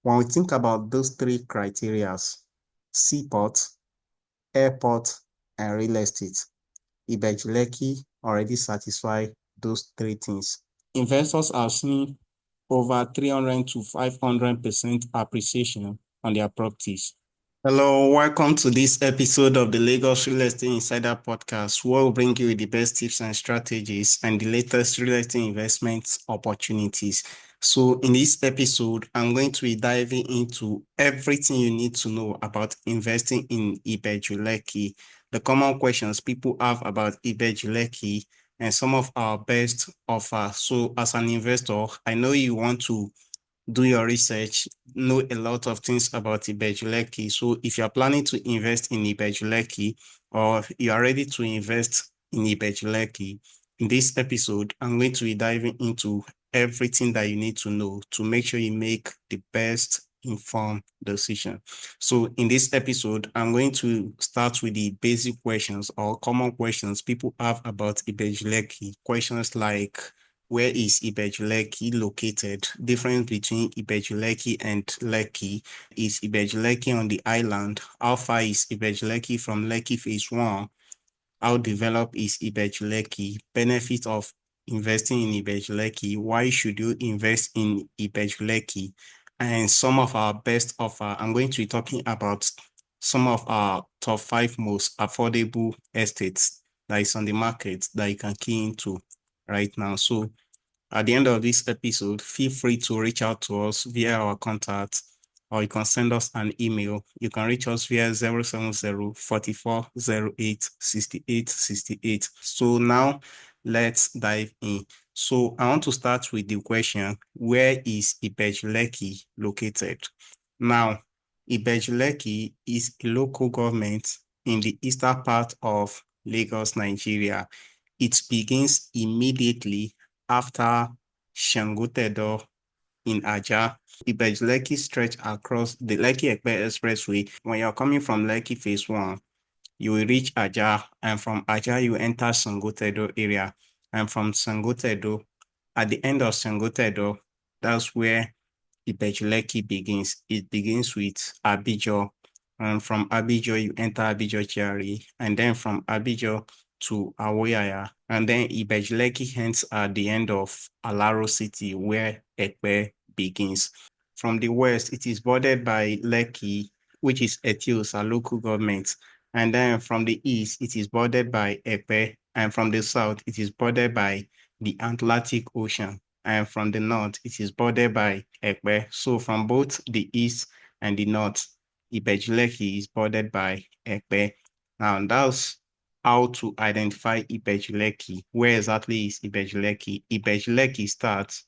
When we think about those three criteria, seaport, airport, and real estate, Ibeju Lekki already satisfy those three things. Investors are seeing over 300 to 500% appreciation on their properties. Hello, welcome to this episode of the Lagos Real Estate Insider Podcast, where we'll bring you the best tips and strategies and the latest real estate investment opportunities. So in this episode, I'm going to be diving into everything you need to know about investing in Ibeju Lekki, the common questions people have about Ibeju Lekki, and some of our best offers. So as an investor, I know you want to do your research, know a lot of things about Ibeju Lekki. So if you're planning to invest in Ibeju Lekki or you are ready to invest in Ibeju Lekki, in this episode, I'm going to be diving into everything that you need to know to make sure you make the best informed decision. So in this episode, I'm going to start with the basic questions or common questions people have about Ibeju Lekki. Questions like, where is Ibeju Lekki located? Difference between Ibeju Lekki and Lekki. Is Ibeju Lekki on the island? How far is Ibeju Lekki from Lekki Phase 1? How developed is Ibeju Lekki? Benefit of investing in Ibeju Lekki. Why should you invest in Ibeju Lekki? And some of our best offer. I'm going to be talking about some of our top 5 most affordable estates that is on the market that you can key into right now. So at the end of this episode, feel free to reach out to us via our contact, or you can send us an email. You can reach us via 070-4408-6868. So now let's dive in. So I want to start with the question, where is Ibeju Lekki located? Now, Ibeju Lekki is a local government in the eastern part of Lagos, Nigeria. It begins immediately after Shangotedo in Aja. Ibeju Lekki stretch across the Lekki-Epe Expressway. When you're coming from Lekki Phase 1, you will reach Aja, and from Aja, you enter Sangotedo area. And from Sangotedo, at the end of Sangotedo, that's where Ibeju Lekki begins. It begins with Abijo. And from Abijo, you enter Abijo GRA. And then from Abijo to Awoyaya. And then Ibeju Lekki ends at the end of Alaro City, where Ekpe begins. From the west, it is bordered by Lekki, which is Etiosa local government. And then from the east, it is bordered by Epe. And from the south, it is bordered by the Atlantic Ocean. And from the north, it is bordered by Ekpe. So from both the east and the north, Ibeju Lekki is bordered by Ekpe. Now, that's how to identify Ibeju Lekki. Where exactly is Ibeju Lekki? Ibeju Lekki starts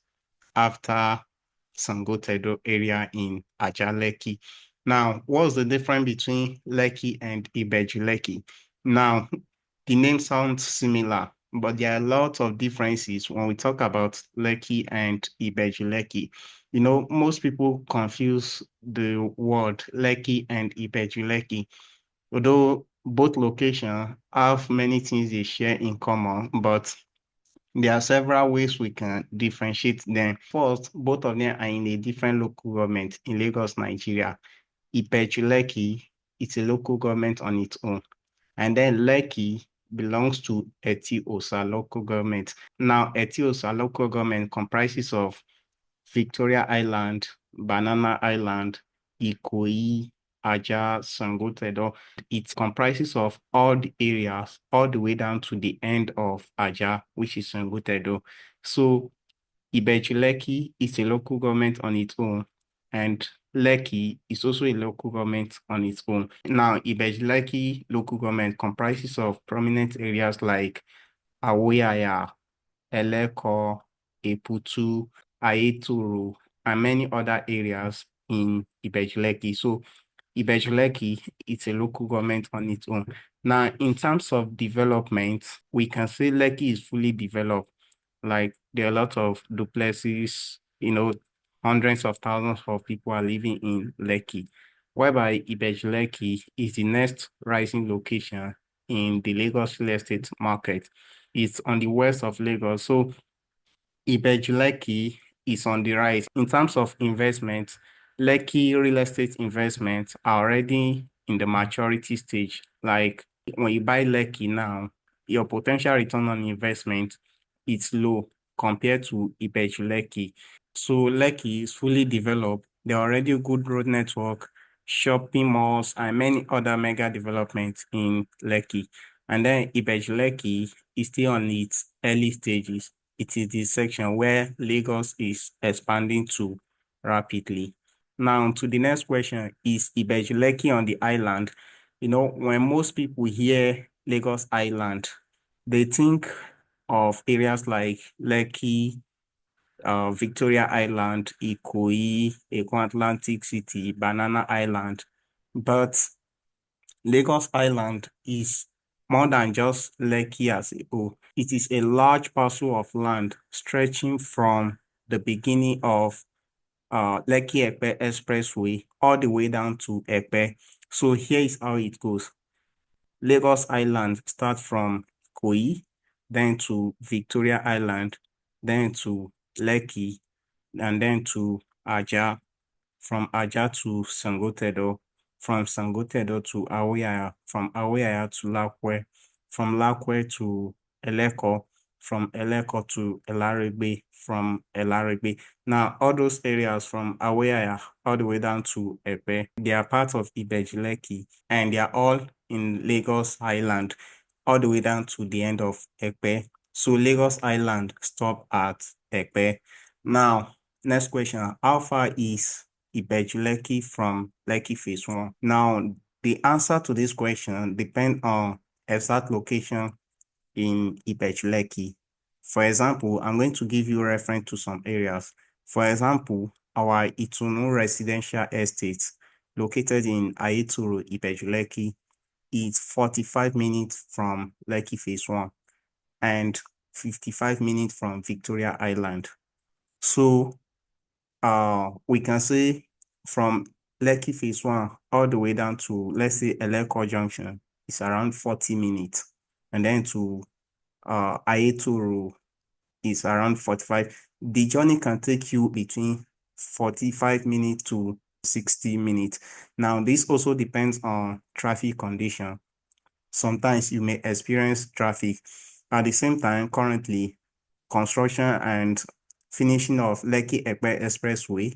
after Sangotedo area in Aja Lekki. Now, what's the difference between Lekki and Ibeju Lekki? Now, the name sounds similar, but there are a lot of differences when we talk about Lekki and Ibeju Lekki. You know, most people confuse the word Lekki and Ibeju Lekki, although both locations have many things they share in common, but there are several ways we can differentiate them. First, both of them are in a different local government in Lagos, Nigeria. Ibeju Lekki is a local government on its own. And then Lekki belongs to Etiosa local government. Now, Etiosa local government comprises of Victoria Island, Banana Island, Ikoyi, Aja, Sangotedo. It comprises of all the areas, all the way down to the end of Aja, which is Sangotedo. So Ibeju Lekki is a local government on its own, and Lekki is also a local government on its own. Now, Ibeju Lekki local government comprises of prominent areas like Awoyaya, Eleko, Eputu, Ayetoro, and many other areas in Ibeju Lekki. So Ibeju Lekki is a local government on its own. Now, in terms of development, we can say Lekki is fully developed. Like there are a lot of duplexes, hundreds of thousands of people are living in Lekki, whereby Ibeju Lekki is the next rising location in the Lagos real estate market. It's on the west of Lagos. So Ibeju Lekki is on the rise. In terms of investment, Lekki real estate investments are already in the maturity stage. Like when you buy Lekki now, your potential return on investment is low compared to Ibeju Lekki. So Lekki is fully developed. There are already a good road network, shopping malls, and many other mega developments in Lekki. And then Ibeju Lekki is still on its early stages. It is the section where Lagos is expanding to rapidly. Now, to the next question, is Ibeju Lekki on the island? When most people hear Lagos Island, they think of areas like Lekki, Victoria Island, Ikoyi, Eko Atlantic City, Banana Island. But Lagos Island is more than just Lekki as a whole. It is a large parcel of land stretching from the beginning of Lekki Epe Expressway all the way down to Epe. So here is how it goes. Lagos Island starts from Koi, then to Victoria Island, then to Lekki, and then to Aja, from Aja to Sangotedo, from Sangotedo to Aoyaya, from Aoyaya to Lakwe, from Lakwe to Eleko, from Eleko to Elarigbe, from Elarigbe. Now, all those areas from Aoyaya all the way down to Epe, they are part of Ibeju Lekki, and they are all in Lagos Island, all the way down to the end of Epe. So Lagos Island stop at Epe. Now, next question, how far is Ibeju Lekki from Lekki Phase 1? Now, the answer to this question depends on exact location in Ibeju Lekki. For example, I'm going to give you reference to some areas. For example, our Itunu residential estate located in Ayetoro, Ibeju Lekki, is 45 minutes from Lekki Phase 1 and 55 minutes from Victoria Island. So we can say from Lekki Phase 1 all the way down to, let's say, Eleko Junction is around 40 minutes. And then to Ayetoro is around 45. The journey can take you between 45 minutes to 60 minutes. Now, this also depends on traffic condition. Sometimes you may experience traffic. At the same time, currently, construction and finishing of Lekki Epe Expressway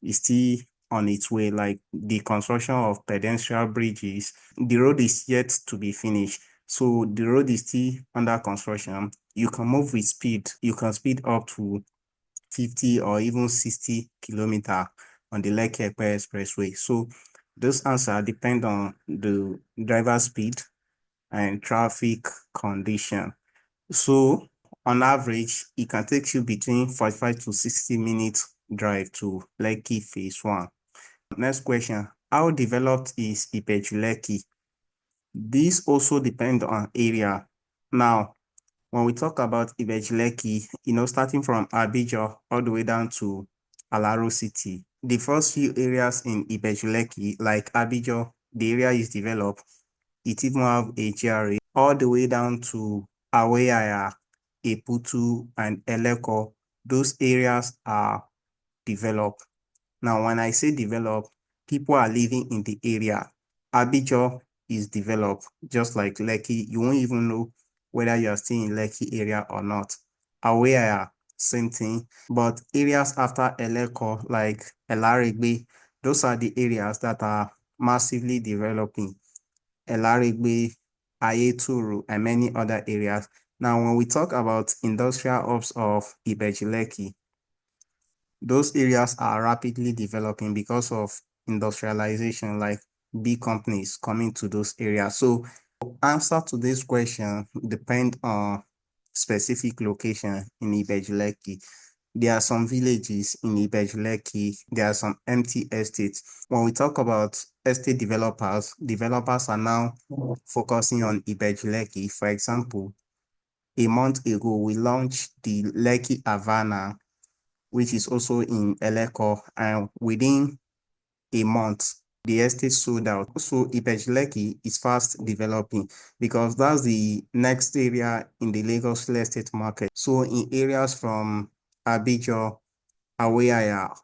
is still on its way, like the construction of pedestrian bridges. The road is yet to be finished. So the road is still under construction. You can move with speed. You can speed up to 50 or even 60 kilometers on the Lekki Epe Expressway. So those answers depend on the driver speed and traffic condition. So on average, it can take you between 45 to 60 minutes drive to Lekki Phase 1. Next question, how developed is Ibeju Lekki? This also depends on area. Now, when we talk about Ibeju Lekki, starting from Abijo all the way down to Alaro City, the first few areas in Ibeju Lekki, like Abijo, the area is developed. It even have a GRA all the way down to Aweyaya, Eputu, and Eleko. Those areas are developed. Now, when I say developed, people are living in the area. Abijo is developed, just like Lekki. You won't even know whether you are still in Lekki area or not. Aweyaya, same thing. But areas after Eleko, like Elarigbe, those are the areas that are massively developing. Elarigbe, Ayetoro, and many other areas. Now, when we talk about industrial hubs of Ibeju Lekki, those areas are rapidly developing because of industrialization, like big companies coming to those areas. So answer to this question depend on specific location in Ibeju Lekki. There are some villages in Ibeju Lekki. There are some empty estates. When we talk about estate developers are now focusing on Ibeju Lekki. For example, a month ago, we launched the Lekki Havana, which is also in Eleko, and within a month, the estate sold out. So Ibeju Lekki is fast developing because that's the next area in the Lagos real estate market. So in areas from Abijo, Aweyaya,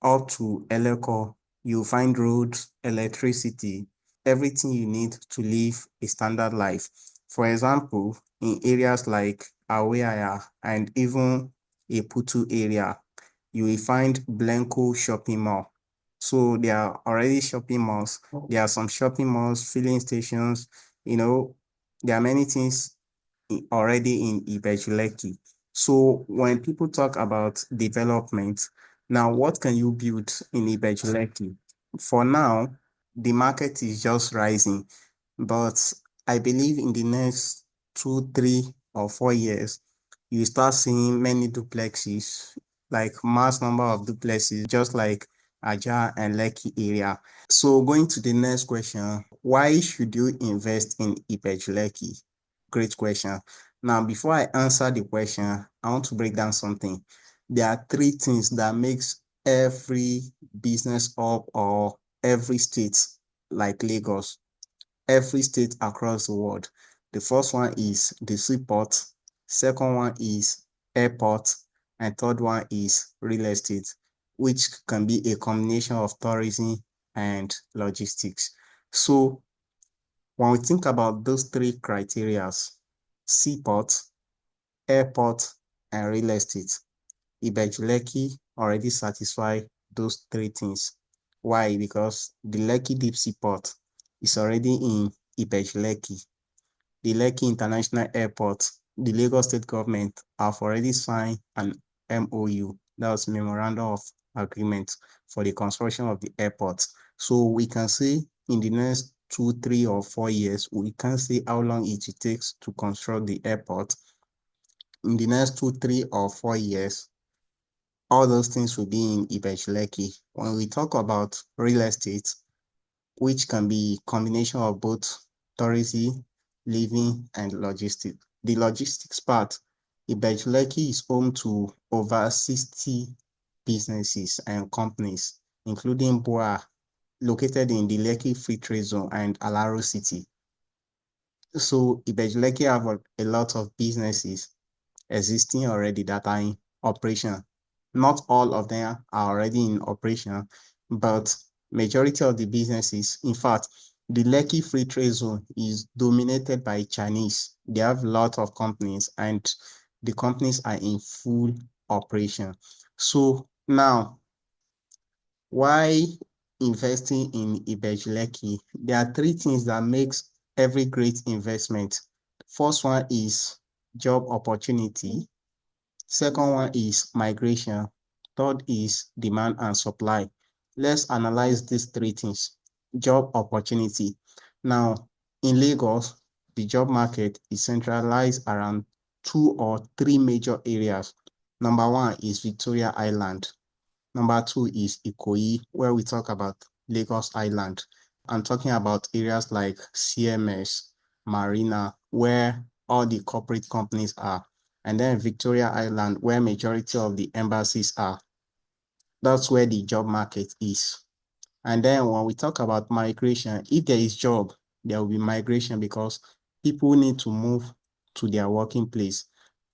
up to Eleko, you find roads, electricity, everything you need to live a standard life. For example, in areas like Aweaya and even Eputu area, you will find Blanco shopping mall. So there are already shopping malls. There are some shopping malls, filling stations, there are many things already in Ibeju Lekki. So when people talk about development, now what can you build in Ibeju Lekki? For now, the market is just rising, but I believe in the next 2, 3, or 4 years, you start seeing many duplexes, like mass number of duplexes, just like Aja and Lekki area. So going to the next question, why should you invest in Ibeju Lekki? Great question. Now, before I answer the question, I want to break down something. There are three things that makes every business hub or every state like Lagos, every state across the world. The first one is the seaport, second one is airport, and third one is real estate, which can be a combination of tourism and logistics. So when we think about those three criterias, seaport, airport, and real estate, Ibeju Lekki already satisfy those three things. Why? Because the Lekki Deep Seaport is already in Ibeju Lekki. The Lekki International Airport, the Lagos State government have already signed an MOU, that was Memorandum of Agreement for the construction of the airport. So we can see in the next 2, 3, or 4 years, we can see how long it takes to construct the airport. In the next 2, 3, or 4 years, all those things will be in Ibeju Lekki. When we talk about real estate, which can be combination of both tourism, living, and logistics. The logistics part, Ibeju Lekki is home to over 60 businesses and companies, including BUA, located in the Lekki Free Trade Zone and Alaro City. So Ibeju Lekki have a lot of businesses existing already that are in operation. Not all of them are already in operation, but majority of the businesses, in fact, the Lekki Free Trade Zone is dominated by Chinese. They have a lot of companies and the companies are in full operation. So now, why investing in Ibeju Lekki? There are three things that makes every great investment. First one is job opportunity. Second one is migration. Third is demand and supply. Let's analyze these three things. Job opportunity. Now, in Lagos, the job market is centralized around 2 or 3 major areas. Number one is Victoria Island. Number two is Ikoyi, where we talk about Lagos Island. I'm talking about areas like CMS, Marina, where all the corporate companies are. And then Victoria Island, where majority of the embassies are. That's where the job market is. And then when we talk about migration, if there is job, there will be migration because people need to move to their working place.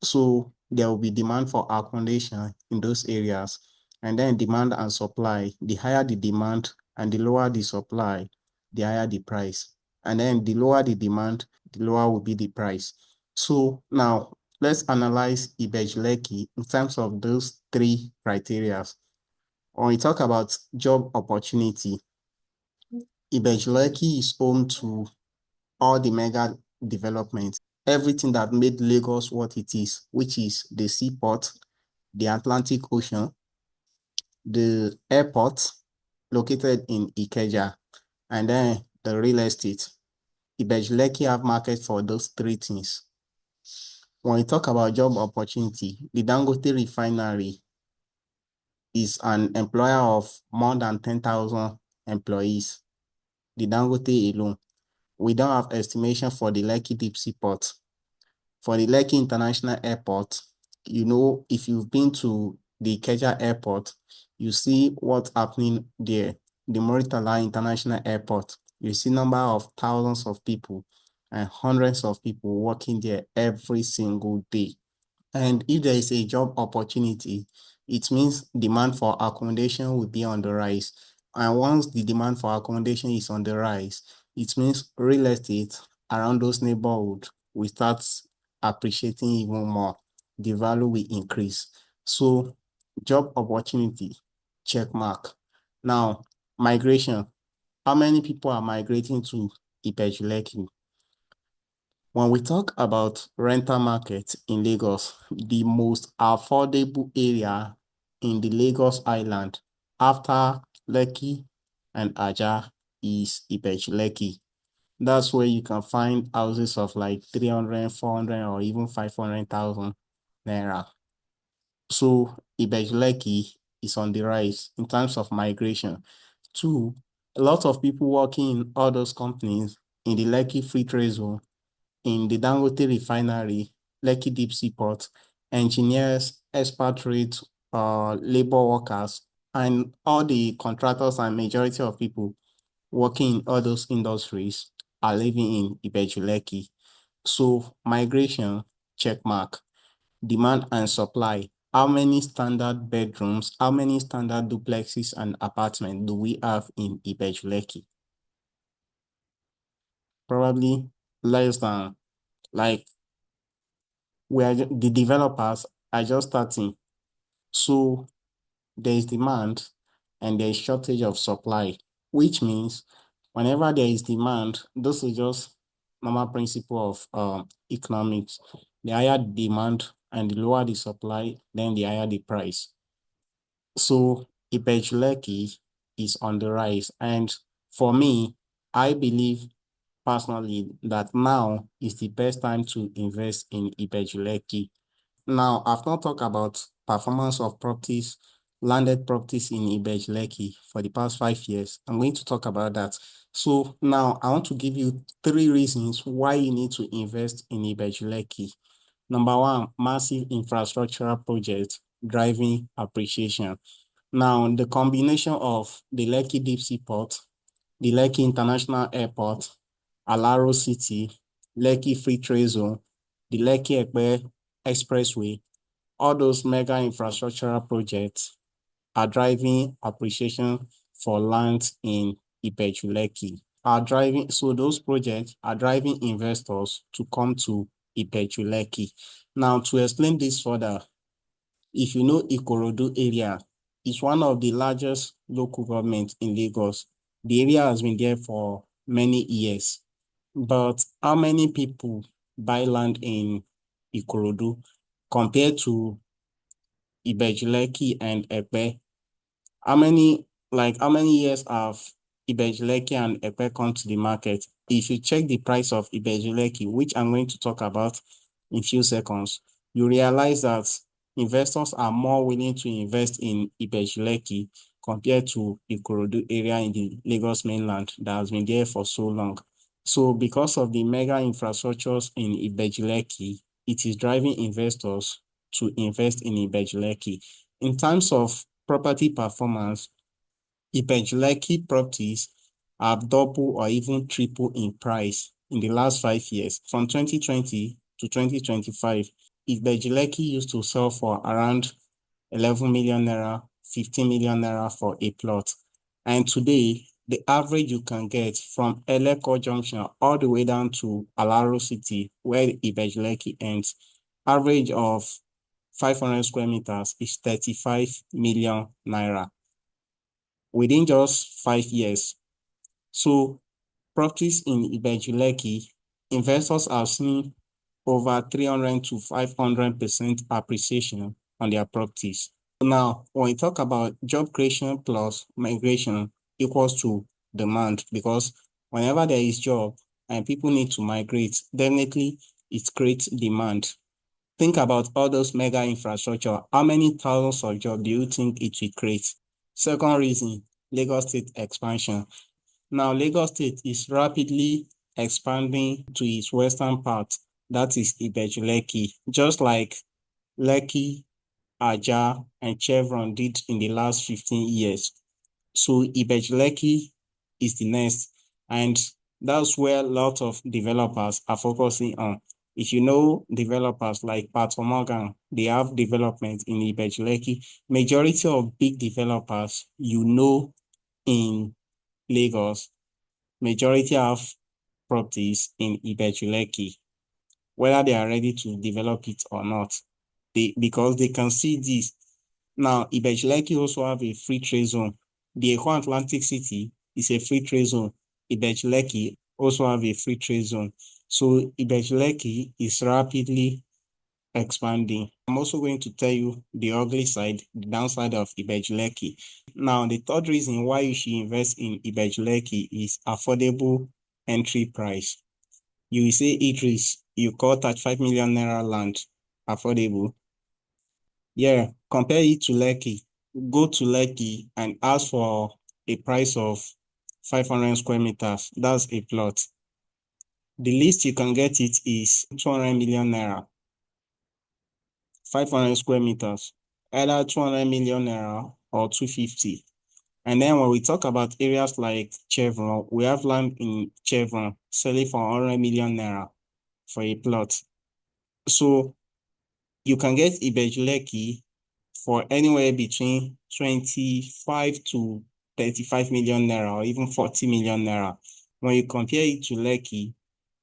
So there will be demand for accommodation in those areas. And then demand and supply, the higher the demand and the lower the supply, the higher the price. And then the lower the demand, the lower will be the price. So now let's analyze Ibeju Lekki in terms of those three criteria. When we talk about job opportunity, Ibeju Lekki is home to all the mega developments, everything that made Lagos what it is, which is the seaport, the Atlantic Ocean, the airport located in Ikeja, and then the real estate. Ibeju Lekki have market for those three things. When we talk about job opportunity, the Dangote refinery is an employer of more than 10,000 employees. The Dangote alone. We don't have estimation for the Lekki Deep Seaport. For the Lekki International Airport, if you've been to the Ikeja Airport, you see what's happening there. The Muritala International Airport, you see number of thousands of people and hundreds of people working there every single day. And if there is a job opportunity, it means demand for accommodation will be on the rise. And once the demand for accommodation is on the rise, it means real estate around those neighborhoods will start appreciating even more. The value will increase. So job opportunity, check mark. Now, migration. How many people are migrating to Ibeju Lekki? When we talk about rental market in Lagos, the most affordable area in the Lagos Island after Lekki and Aja is Ibeju Lekki. That's where you can find houses of like 300, 400, or even 500,000 naira. So Ibeju Lekki is on the rise in terms of migration. Two, a lot of people working in all those companies in the Lekki Free Trade Zone, in the Dangote refinery, Lekki Deep Sea Port, engineers, expatriate, labor workers, and all the contractors and majority of people working in all those industries are living in Ibeju Lekki. So migration, check mark. Demand and supply. How many standard bedrooms, how many standard duplexes and apartments do we have in Ibeju Lekki? Probably less than, like, the developers are just starting. So there is demand and there is shortage of supply, which means whenever there is demand, this is just normal principle of economics. The higher the demand and the lower the supply, then the higher the price. So Ibeju Lekki is on the rise. And for me, I believe personally that now is the best time to invest in Ibeju Lekki. Now, I've not talked about performance of properties, landed properties in Ibeju Lekki for the past 5 years. I'm going to talk about that. So now I want to give you 3 reasons why you need to invest in Ibeju Lekki. Number one, massive infrastructural project driving appreciation. Now, the combination of the Lekki Deep Sea Port, the Lekki International Airport, Alaro City, Lekki Free Trade Zone, the Lekki Epe Expressway, all those mega infrastructural projects are driving appreciation for land in Ibeju Lekki. So those projects are driving investors to come to Ibeju Lekki. Now, to explain this further, if you know Ikorodu area, it's one of the largest local governments in Lagos. The area has been there for many years. But how many people buy land in Ikorodu compared to Ibeju Lekki and Epe? How many years have Ibeju Lekki and Epe come to the market? If you check the price of Ibeju Lekki, which I'm going to talk about in few seconds, you realize that investors are more willing to invest in Ibeju Lekki compared to Ikorodu area in the Lagos mainland that has been there for so long. So because of the mega infrastructures in Ibeju Lekki, it is driving investors to invest in Ibeju Lekki. In terms of property performance, Ibeju Lekki properties have double or even triple in price in the last 5 years. From 2020 to 2025, Ibeju Lekki used to sell for around 11 million naira, 15 million naira for a plot. And today, the average you can get from Eleko Junction all the way down to Alaro City, where Ibeju Lekki ends, average of 500 square meters is 35 million naira within just 5 years. So properties in Ibeju Lekki, investors are seeing over 300 to 500% appreciation on their properties. Now, when we talk about job creation plus migration equals to demand, because whenever there is job and people need to migrate, definitely it creates demand. Think about all those mega infrastructure. How many thousands of jobs do you think it will create? Second reason, Lagos State expansion. Now, Lagos State is rapidly expanding to its western part, that is Ibeju Lekki, just like Lekki, Aja, and Chevron did in the last 15 years. So Ibeju Lekki is the next, and that's where a lot of developers are focusing on. If you know developers like Pat Morgan, they have development in Ibeju Lekki. Majority of big developers you know in Lagos, majority have properties in Ibeju Lekki, whether they are ready to develop it or not. Because they can see this. Now, Ibeju Lekki also have a free trade zone. The Eko Atlantic City is a free trade zone. Ibeju Lekki also have a free trade zone. So Ibeju Lekki is rapidly expanding. I'm also going to tell you the ugly side, the downside of Ibeju Lekki. Now, the third reason why you should invest in Ibeju Lekki is affordable entry price. You will say, Idris, you call 35 million naira land affordable. Yeah, compare it to Lekki. Go to Lekki and ask for a price of 500 square meters. That's a plot. The least you can get it is 200 million naira, 500 square meters, either 200 million naira or 250. And then when we talk about areas like Chevron, we have land in Chevron selling for 100 million naira for a plot. So you can get Ibeju Lekki for anywhere between 25 to 35 million naira or even 40 million naira. When you compare it to Lekki,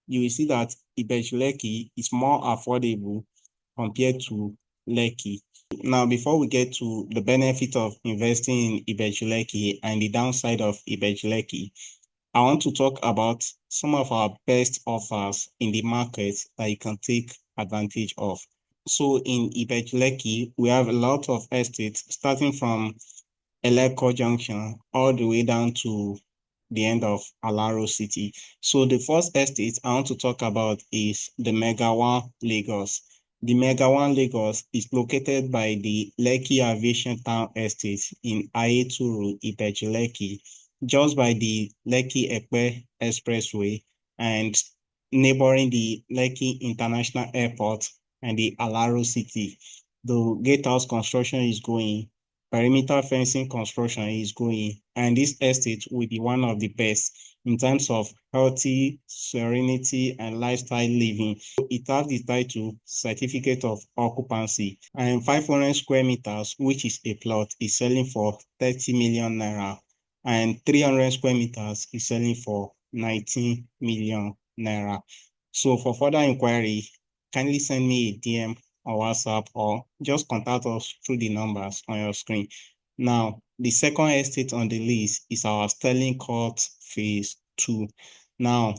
you will see that Ibeju Lekki is more affordable compared to Lekki. Now, before we get to the benefit of investing in Ibeju Lekki and the downside of Ibeju Lekki, I want to talk about some of our best offers in the market that you can take advantage of. So in Ibeju Lekki, we have a lot of estates starting from Eleko Junction all the way down to the end of Alaro City. So the first estate I want to talk about is the Mega One Lagos. The Mega One Lagos is located by the Lekki Aviation Town Estate in Ayeturu, Ibeju Lekki, just by the Lekki Epe Expressway and neighboring the Lekki International Airport and the Alaro City. The gatehouse construction is going, perimeter fencing construction is going, and this estate will be one of the best in terms of healthy, serenity, and lifestyle living. It has the title Certificate of Occupancy, and 500 square meters, which is a plot, is selling for 30 million naira, and 300 square meters is selling for 19 million naira. So for further inquiry, kindly send me a DM on WhatsApp or just contact us through the numbers on your screen. Now, the second estate on the list is our Stearling Court Phase 2. Now,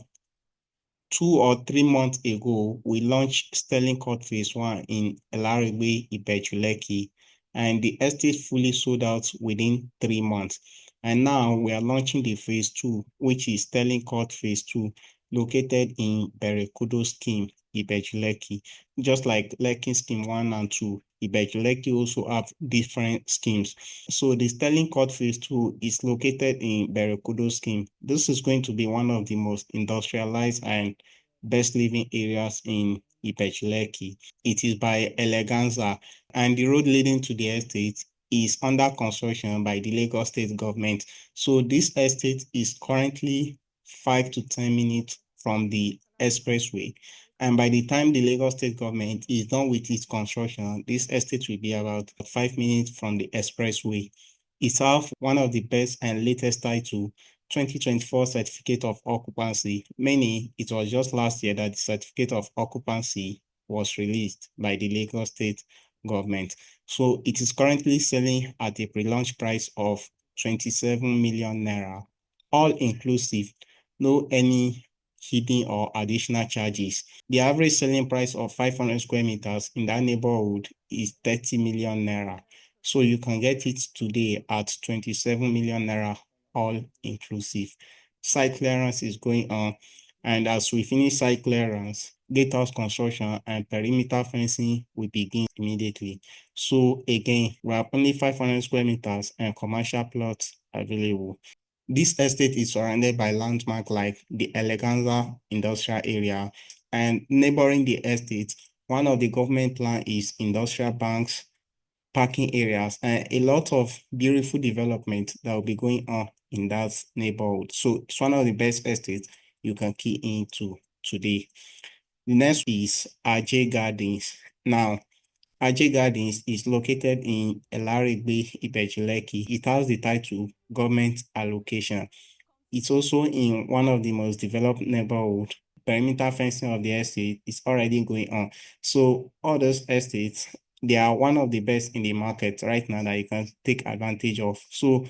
2 or 3 months ago, we launched Stearling Court Phase 1 in Elarigbe, Ibeju Lekki, and the estate fully sold out within 3 months. And now we are launching the Phase 2, which is Stearling Court Phase 2, located in Berekudo Scheme, Ibeju Lekki. Just like Lekki Scheme 1 and 2, Ibeju Lekki also have different schemes. So the Stearling Court Phase 2 is located in Berekudo Scheme. This is going to be one of the most industrialized and best living areas in Ibeju Lekki. It is by Eleganza, and the road leading to the estate is under construction by the Lagos State government. So this estate is currently 5 to 10 minutes from the expressway. And by the time the Lagos State government is done with its construction, this estate will be about 5 minutes from the expressway. It has one of the best and latest title, 2024 Certificate of Occupancy, meaning it was just last year that the Certificate of Occupancy was released by the Lagos State government. So it is currently selling at a pre-launch price of 27 million naira, all inclusive, no any hidden or additional charges. The average selling price of 500 square meters in that neighborhood is 30 million naira. So you can get it today at 27 million naira, all inclusive. Site clearance is going on. And as we finish site clearance, gatehouse construction and perimeter fencing will begin immediately. So again, we have only 500 square meters and commercial plots available. This estate is surrounded by landmarks like the Eleganza Industrial Area, and neighboring the estate, one of the government plan is industrial banks, parking areas, and a lot of beautiful development that will be going on in that neighborhood. So it's one of the best estates you can key into today. The next is Aje Gardens. Now, Aje Gardens is located in Elarigbe, Ibeju Lekki. It has the title Government Allocation. It's also in one of the most developed neighborhood. Perimeter fencing of the estate is already going on. So all those estates, they are one of the best in the market right now that you can take advantage of. So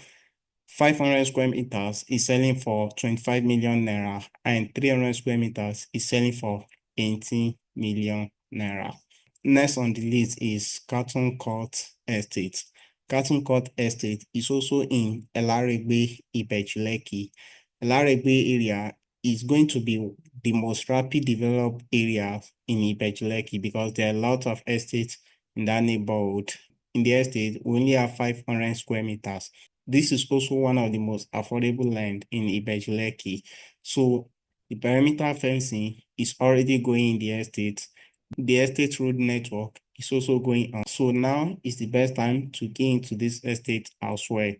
500 square meters is selling for 25 million naira and 300 square meters is selling for 18 million naira. Next on the list is Carlton Court Estate. Carlton Court Estate is also in Elarigbe, Ibeju Lekki. Elarigbe area is going to be the most rapid developed area in Ibeju Lekki because there are a lot of estates in that neighborhood. In the estate, we only have 500 square meters. This is also one of the most affordable land in Ibeju Lekki. So the perimeter fencing is already going in the estate. The estate road network is also going on. So now is the best time to get into this estate elsewhere.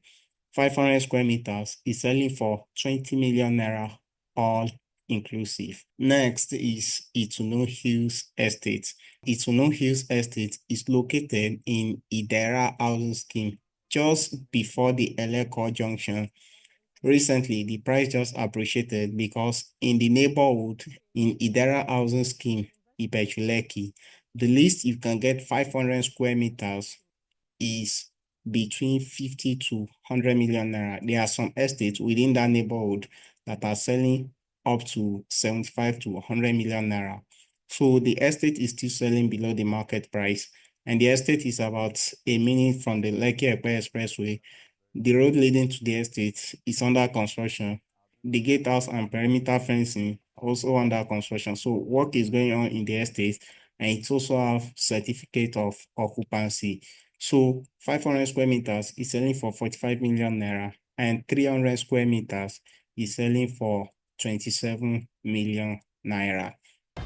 500 square meters is selling for 20 million naira, all inclusive. Next is Itunu Hills Estate. Itunu Hills Estate is located in Idera Housing Scheme, just before the Eleko Junction. Recently, the price just appreciated because in the neighborhood in Idera Housing Scheme, Ibeju Lekki, the least you can get 500 square meters is between 50 to 100 million naira. There are some estates within that neighborhood that are selling up to 75 to 100 million naira. So the estate is still selling below the market price. And the estate is about a minute from the Lekki Expressway. The road leading to the estate is under construction. The gatehouse and perimeter fencing also under construction. So work is going on in the estate and it also have certificate of occupancy. So 500 square meters is selling for 45 million naira and 300 square meters is selling for 27 million naira.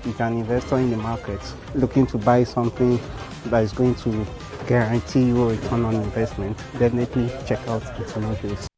If you're an investor in the market looking to buy something that is going to guarantee you a return on investment, definitely check out Itunu Hills.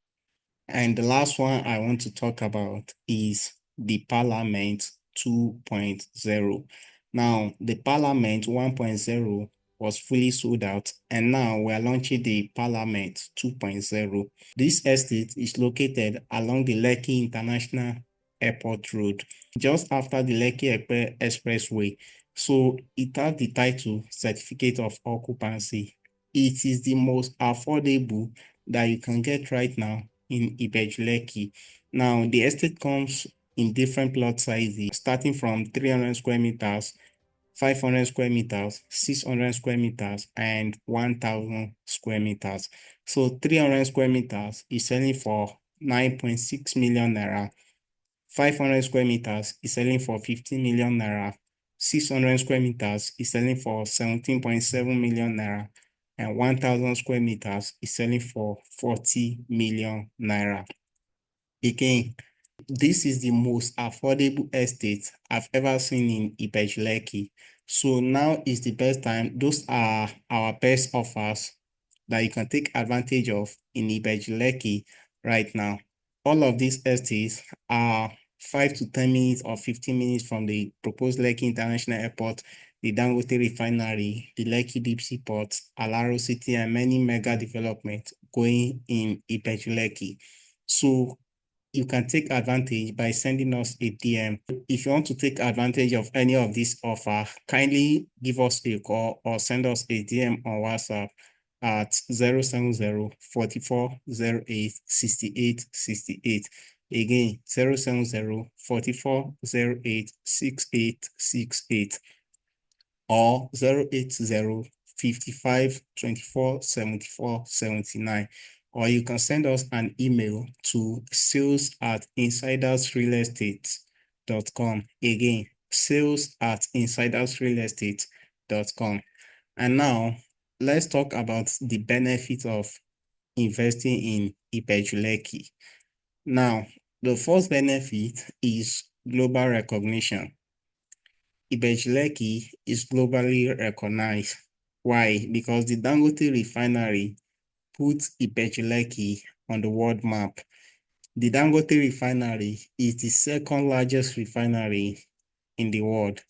And the last one I want to talk about is the Parliament 2.0. Now, the Parliament 1.0 was fully sold out, and now we are launching the Parliament 2.0. This estate is located along the Lekki International Airport Road, just after the Lekki Expressway. So it has the title Certificate of Occupancy. It is the most affordable that you can get right now in Ibeju Lekki. Now, the estate comes in different plot sizes, starting from 300 square meters, 500 square meters, 600 square meters, and 1,000 square meters. So 300 square meters is selling for 9.6 million naira. 500 square meters is selling for 15 million naira. 600 square meters is selling for 17.7 million naira. And 1,000 square meters is selling for 40 million naira. Again, this is the most affordable estate I've ever seen in Ibeju Lekki. So now is the best time. Those are our best offers that you can take advantage of in Ibeju Lekki right now. All of these estates are 5 to 10 minutes or 15 minutes from the proposed Lekki International Airport, the Dangote Refinery, the Lekki Deep Sea Port, Alaro City, and many mega developments going in Ibeju Lekki. So you can take advantage by sending us a DM. If you want to take advantage of any of this offer, kindly give us a call or send us a DM on WhatsApp at 070 44 08 68 68. Again, 070 44 08 68 68 or 080 55 24 74 79. Or you can send us an email to sales@insidersrealestate.com. Again, sales@insidersrealestate.com. And now, let's talk about the benefits of investing in Ibeju Lekki. Now, the first benefit is global recognition. Ibeju Lekki is globally recognized. Why? Because the Dangote Refinery put Ibeju Lekki on the world map. The Dangote Refinery is the second largest refinery in the world.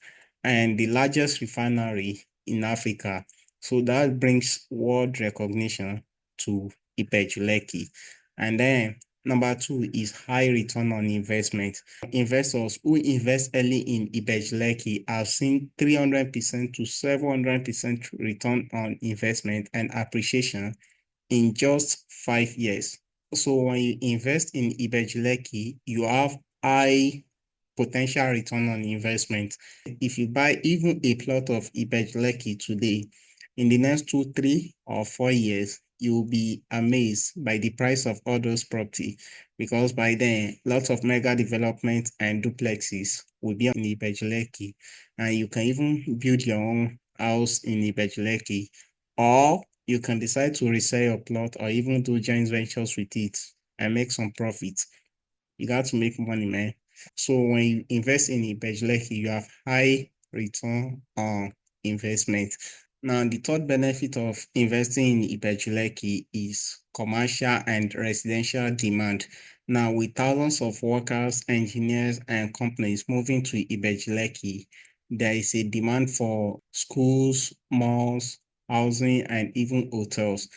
and the largest refinery in Africa. So that brings world recognition to Ibeju Lekki. And then number two is high return on investment. Investors who invest early in Ibeju Lekki have seen 300% to 700% return on investment and appreciation in just 5 years. So when you invest in Ibeju Lekki, you have high potential return on investment. If you buy even a plot of Ibeju Lekki today, in the next 2, 3, or 4 years, you'll be amazed by the price of all those property, because by then lots of mega development and duplexes will be in Ibeju Lekki, and you can even build your own house in Ibeju Lekki, or you can decide to resell your plot or even do joint ventures with it and make some profit. You got to make money, man. So when you invest in Ibeju Lekki, you have high return on investment. Now, the third benefit of investing in Ibeju Lekki is commercial and residential demand. Now, with thousands of workers, engineers, and companies moving to Ibeju Lekki, there is a demand for schools, malls, housing, and even hotels.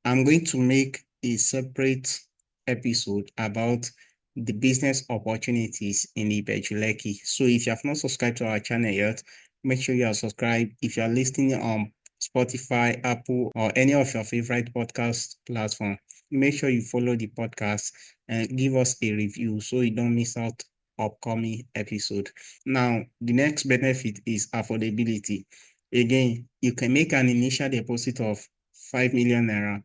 I'm going to make a separate episode about the business opportunities in Ibeju Lekki. So if you have not subscribed to our channel yet, make sure you are subscribed. If you are listening on Spotify, Apple, or any of your favorite podcast platform, make sure you follow the podcast and give us a review so you don't miss out upcoming episode. Now, the next benefit is affordability. Again, you can make an initial deposit of 5 million naira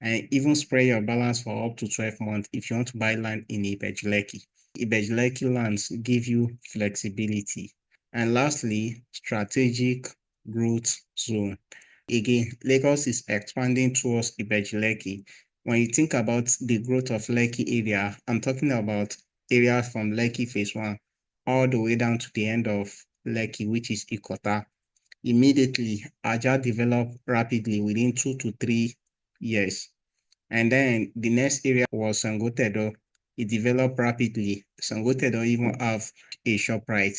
and even spread your balance for up to 12 months if you want to buy land in Ibeju Lekki. Ibeju Lekki lands give you flexibility. And lastly, strategic growth zone. Again, Lagos is expanding towards Ibeju Lekki. When you think about the growth of Lekki area, I'm talking about areas from Lekki Phase 1 all the way down to the end of Lekki, which is Ikota. Immediately, Aja developed rapidly within 2 to 3 years. And then the next area was Sangotedo. It developed rapidly. Sangotedo even have a ShopRite.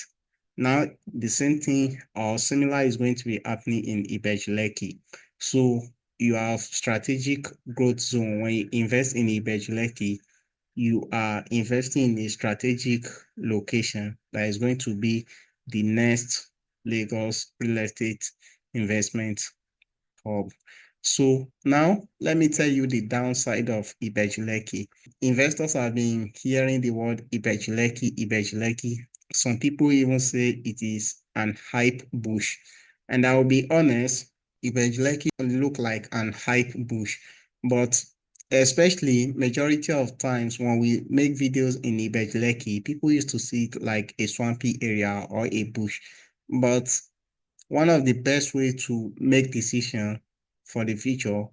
Now, the same thing or similar is going to be happening in Ibeju Lekki. So you have strategic growth zone. When you invest in Ibeju Lekki, you are investing in a strategic location that is going to be the next Lagos real estate investment hub. So now let me tell you the downside of Ibeju Lekki. Investors have been hearing the word Ibeju Lekki, Ibeju Lekki. Some people even say it is an hype bush. And I will be honest, Ibeju Lekki look like an hype bush, but especially majority of times when we make videos in Ibeju Lekki, people used to see it like a swampy area or a bush. But one of the best way to make decision for the future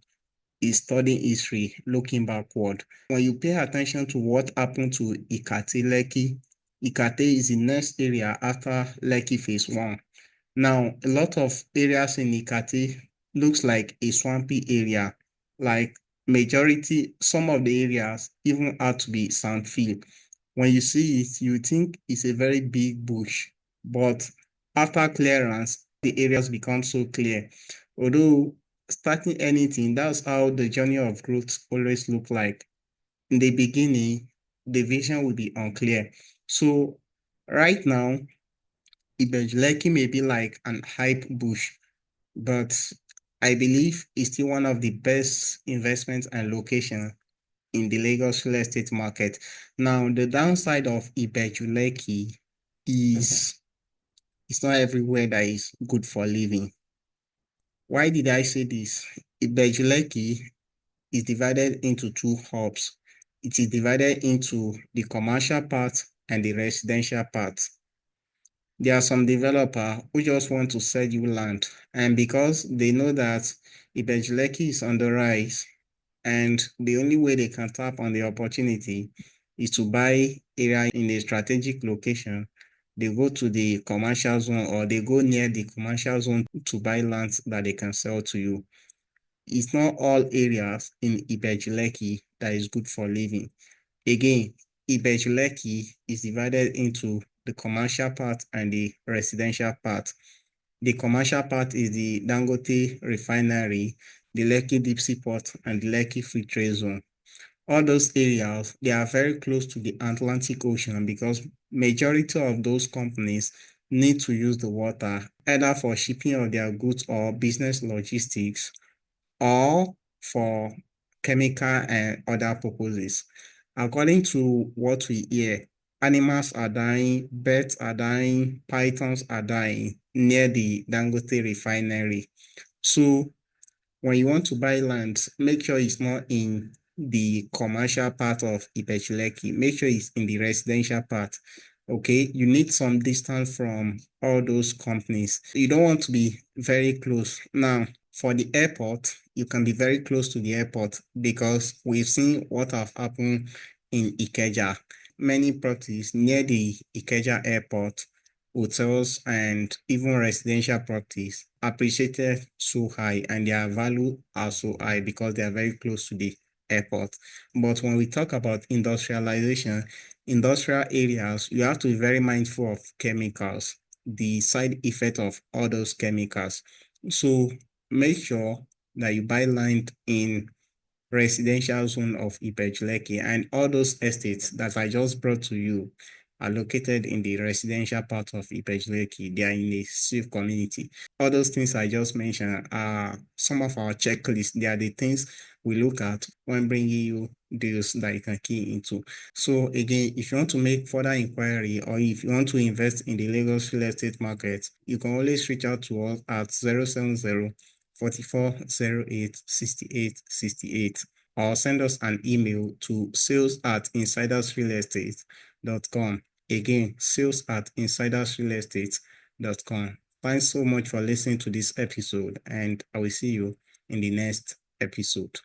is studying history, looking backward. When you pay attention to what happened to Ikate Lekki, Ikate is the next area after Lekki Phase 1. Now, a lot of areas in Ikate looks like a swampy area, like majority, some of the areas even had to be sandfield. When you see it, you think it's a very big bush, but after clearance, the areas become so clear. Although starting anything, that's how the journey of growth always look like. In the beginning, the vision will be unclear. So right now, Ibeju Lekki may be like an hype bush, but I believe it's still one of the best investments and locations in the Lagos real estate market. Now, the downside of Ibeju Lekki is it's not everywhere that is good for living. Why did I say this? Ibeju Lekki is divided into two hubs. It is divided into the commercial part and the residential part. There are some developer who just want to sell you land, and because they know that Ibeju Lekki is on the rise, and the only way they can tap on the opportunity is to buy area in a strategic location. They go to the commercial zone or they go near the commercial zone to buy land that they can sell to you. It's not all areas in Ibeju Lekki that is good for living. Again, Ibeju Lekki is divided into the commercial part and the residential part. The commercial part is the Dangote refinery, the Lekki deep sea port, and the Lekki free trade zone. All those areas, they are very close to the Atlantic Ocean because majority of those companies need to use the water either for shipping of their goods or business logistics or for chemical and other purposes. According to what we hear, animals are dying, birds are dying, pythons are dying near the Dangote refinery. So when you want to buy land, make sure it's not in the commercial part of Ibeju Lekki. Make sure it's in the residential part. Okay, you need some distance from all those companies. You don't want to be very close. Now, for the airport, you can be very close to the airport because we've seen what have happened in Ikeja. Many properties near the Ikeja airport, hotels, and even residential properties appreciated so high and their value are so high because they are very close to the airport. But when we talk about industrialization, industrial areas, you have to be very mindful of chemicals, the side effect of all those chemicals. So make sure that you buy land in residential zone of Ibeju Lekki, and all those estates that I just brought to you are located in the residential part of Ibeju Lekki. They are in a safe community. All those things I just mentioned are some of our checklists. They are the things we look at when bringing you deals that you can key into. So again, if you want to make further inquiry or if you want to invest in the Lagos real estate market, you can always reach out to us at 070 4408 68 68 or send us an email to sales@insidersrealestate.com. Again, sales@insidersrealestate.com. Thanks so much for listening to this episode, and I will see you in the next episode.